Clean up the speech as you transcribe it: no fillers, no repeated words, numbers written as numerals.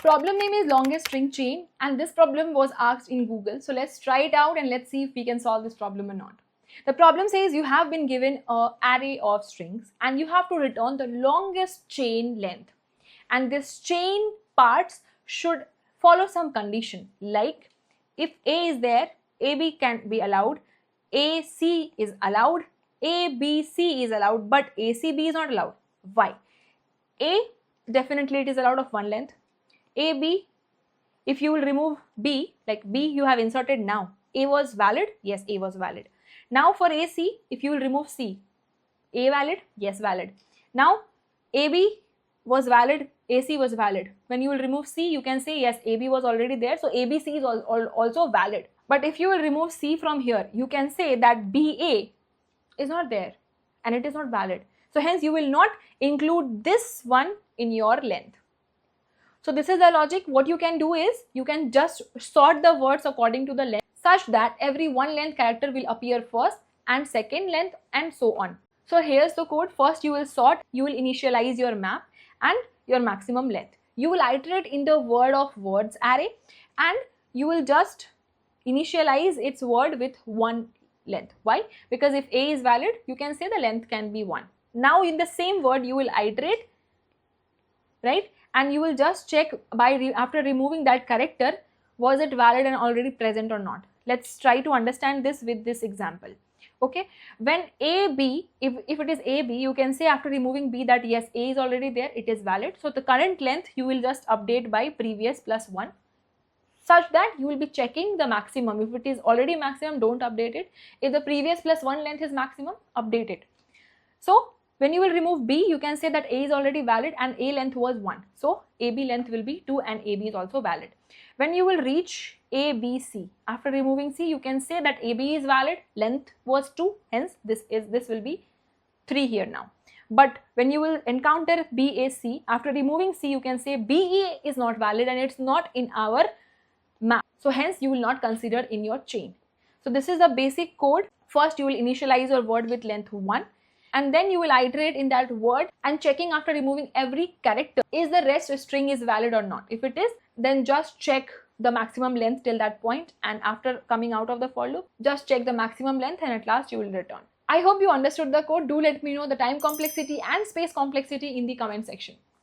Problem name is longest string chain, and this problem was asked in Google. So let's try it out and let's see if we can solve this problem or not. The problem says you have been given an array of strings and you have to return the longest chain length. And this chain parts should follow some condition, like if A is there, AB can be allowed, AC is allowed, ABC is allowed, but ACB is not allowed. Why? A, definitely it is allowed of one length. AB, if you will remove B, like B you have inserted now, A was valid? Yes, A was valid. Now for AC, if you will remove C, A valid? Yes, valid. Now AB was valid, AC was valid. When you will remove C, you can say yes, AB was already there, so ABC is also valid. But if you will remove C from here, you can say that BA is not there and it is not valid. So hence you will not include this one in your length. So this is the logic. What you can do is you can just sort the words according to the length such that every one length character will appear first and second length and so on. So here's the code. First you will sort, you will initialize your map and your maximum length. You will iterate in the word of words array and you will just initialize its word with one length. Why? Because if A is valid, you can say the length can be 1. Now in the same word you will iterate, right? And you will just check after removing that character, was it valid and already present or not. Let's try to understand this with this example. Okay, when AB, if it is AB, you can say after removing B that yes, A is already there, it is valid. So the current length you will just update by previous plus 1, such that you will be checking the maximum. If it is already maximum, don't update it. If the previous plus 1 length is maximum, update it. So when you will remove B, you can say that A is already valid and A length was 1. So AB length will be 2 and AB is also valid. When you will reach ABC, after removing C, you can say that AB is valid, length was 2, hence this will be 3 here now. But when you will encounter BAC, after removing C, you can say BE is not valid and it's not in our map. So hence you will not consider in your chain. So this is the basic code. First you will initialize your word with length 1. And then you will iterate in that word and checking after removing every character, is the rest string is valid or not. If it is, then just check the maximum length till that point, and after coming out of the for loop, just check the maximum length and at last you will return. I hope you understood the code. Do let me know the time complexity and space complexity in the comment section.